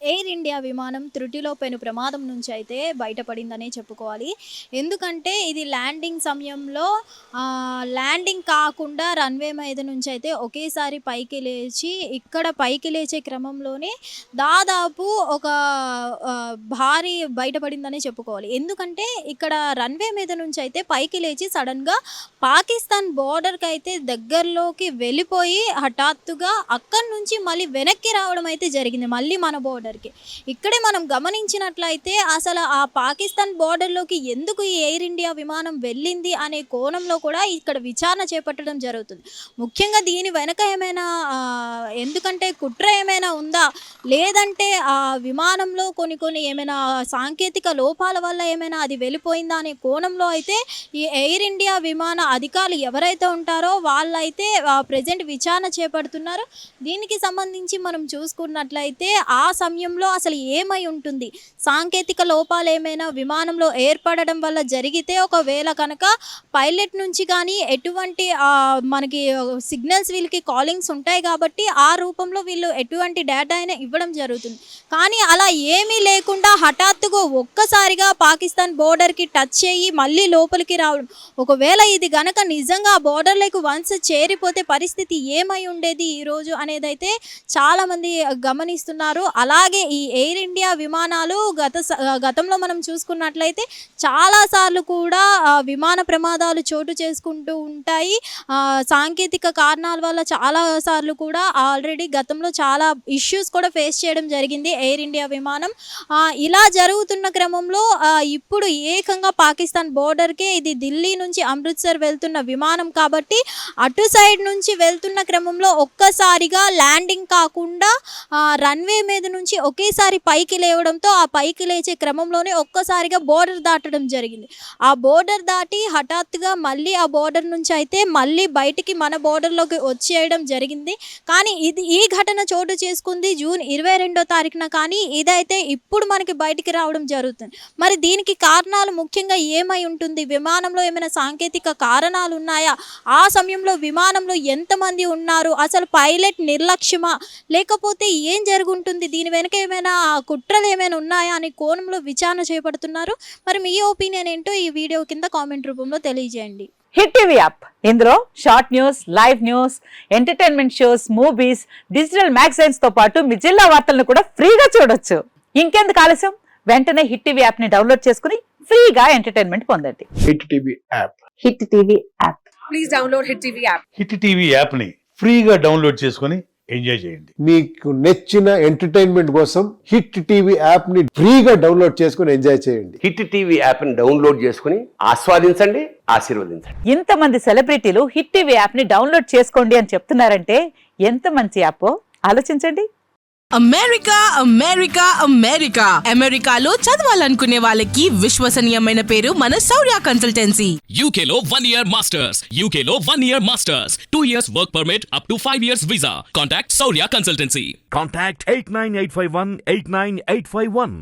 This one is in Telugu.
ఎయిర్ ఇండియా విమానం త్రుటిలో పెను ప్రమాదం నుంచి అయితే బయటపడిందనే చెప్పుకోవాలి. ఎందుకంటే ఇది ల్యాండింగ్ సమయంలో ల్యాండింగ్ కాకుండా రన్వే మీద నుంచి అయితే ఒకేసారి పైకి లేచి ఇక్కడ పైకి లేచే క్రమంలోనే దాదాపు ఒక భారీ బయటపడిందనే చెప్పుకోవాలి. ఎందుకంటే ఇక్కడ రన్వే మీద నుంచి అయితే పైకి లేచి సడన్గా పాకిస్తాన్ బోర్డర్కి అయితే దగ్గరలోకి వెళ్ళిపోయి హఠాత్తుగా అక్కడి నుంచి మళ్ళీ వెనక్కి రావడం అయితే జరిగింది. మళ్ళీ మన బోర్డర్ ఇక్కడే మనం గమనించినట్లయితే అసలు ఆ పాకిస్తాన్ బోర్డర్లోకి ఎందుకు ఈ ఎయిర్ ఇండియా విమానం వెళ్ళింది అనే కోణంలో కూడా ఇక్కడ విచారణ చేపట్టడం జరుగుతుంది. ముఖ్యంగా దీని వెనక ఏమైనా ఎందుకంటే కుట్ర ఏమైనా ఉందా, లేదంటే ఆ విమానంలో కొన్ని ఏమైనా సాంకేతిక లోపాల వల్ల ఏమైనా అది వెళ్ళిపోయిందా అనే కోణంలో అయితే ఈ ఎయిర్ ఇండియా విమాన అధికారులు ఎవరైతే ఉంటారో వాళ్ళైతే ప్రజెంట్ విచారణ చేపడుతున్నారు. దీనికి సంబంధించి మనం చూసుకున్నట్లయితే ఆ సమయంలో అసలు ఏమై ఉంటుంది, సాంకేతిక లోపాలు ఏమైనా విమానంలో ఏర్పడడం వల్ల జరిగితే ఒకవేళ కనుక పైలట్ నుంచి కానీ ఎటువంటి మనకి సిగ్నల్స్ వీళ్ళకి కాలింగ్స్ ఉంటాయి కాబట్టి ఆ రూపంలో వీళ్ళు ఎటువంటి డేటా అయినా ఇవ్వడం జరుగుతుంది. కానీ అలా ఏమీ లేకుండా హఠాత్తుగా ఒక్కసారిగా పాకిస్తాన్ బోర్డర్కి టచ్ చేయి మళ్ళీ లోపలికి రావడం, ఒకవేళ ఇది గనక నిజంగా బోర్డర్లకు వన్స్ చేరిపోతే పరిస్థితి ఏమై ఉండేది ఈరోజు అనేది అయితే చాలామంది గమనిస్తున్నారు. అలాగే ఈ ఎయిర్ ఇండియా విమానాలు గతంలో మనం చూసుకున్నట్లయితే చాలాసార్లు కూడా విమాన ప్రమాదాలు చోటు చేసుకుంటూ ఉంటాయి. సాంకేతిక కారణాల వల్ల చాలాసార్లు కూడా ఆల్రెడీ గతంలో చాలా ఇష్యూస్ కూడా ఫేస్ చేయడం జరిగింది ఎయిర్ ఇండియా విమానం. ఇలా జరుగుతున్న క్రమంలో ఇప్పుడు ఏకంగా పాకిస్తాన్ బోర్డర్కే ఇది ఢిల్లీ నుంచి అమృత్సర్ వెళ్తున్న విమానం కాబట్టి అటు సైడ్ నుంచి వెళ్తున్న క్రమంలో ఒక్కసారిగా ల్యాండింగ్ కాకుండా రన్వే మీద నుంచి ఒకేసారి పైకి లేవడంతో ఆ పైకి లేచే క్రమంలోనే ఒక్కసారిగా బోర్డర్ దాటడం జరిగింది. ఆ బోర్డర్ దాటి హఠాత్తుగా మళ్ళీ ఆ బోర్డర్ నుంచి అయితే మళ్ళీ బయటికి మన బోర్డర్లోకి వచ్చేయడం జరిగింది. కానీ ఈ ఘటన చోటు చేసుకుంది జూన్ 22వ తారీఖున. కానీ ఇదైతే ఇప్పుడు మనకి బయటికి రావడం జరుగుతుంది. మరి దీనికి కారణాలు ముఖ్యంగా ఏమై ఉంటుంది, విమానంలో ఏమైనా సాంకేతిక కారణాలు ఉన్నాయా, ఆ సమయంలో విమానంలో ఎంతమంది ఉన్నారు, అసలు పైలట్ నిర్లక్ష్యమా లేకపోతే ఏం జరుగుంటుంది, దీని వెనక ఏమైనా కుట్రలు ఏమైనా ఉన్నాయా అనే కోణంలో విచారణ చేపడుతున్నారు. మరి మీ ఒపీనియన్ ఏంటో ఈ వీడియో కింద కామెంట్ రూపంలో తెలియజేయండి. హిట్ టీవీ యాప్, ఇందులో short news, live news, entertainment shows, movies, digital magazines తో పాటు మీ జిల్లా వార్తలను కూడా ఫ్రీగా చూడొచ్చు. ఇంకెందుకు ఆలస్యం, వెంటనే హిట్ టీవీ యాప్ ని డౌన్లోడ్ చేసుకుని ఫ్రీగా ఎంటర్టైన్మెంట్ పొందండి. Hit TV app. Hit TV app. Please download hit TV app. Hit TV app ని ఫ్రీగా డౌన్లోడ్ చేసుకుని ఎంజాయ్ చేయండి. మీకు నచ్చిన ఎంటర్టైన్మెంట్ కోసం హిట్ టీవీ యాప్ ని ఫ్రీగా డౌన్లోడ్ చేసుకుని ఎంజాయ్ చేయండి. హిట్ టీవీ యాప్ ని డౌన్లోడ్ చేసుకుని ఆస్వాదించండి, ఆశీర్వదించండి. ఇంతమంది సెలబ్రిటీలు హిట్ టీవీ యాప్ ని డౌన్లోడ్ చేసుకోండి అని చెప్తున్నారంటే ఎంత మంచి యాప్ ఆలోచించండి. అమెరికా అమెరికా అమెరికా అమెరికాలో చదవాలనుకునే వాళ్ళకి విశ్వసనీయమైన పేరు మన శౌర్య కన్సల్టెన్సీ. UK లో 1 year masters, UK లో 1 year masters, 2 years work permit up to 5 years visa. Contact Saurya Consultancy. Contact 89851 89851.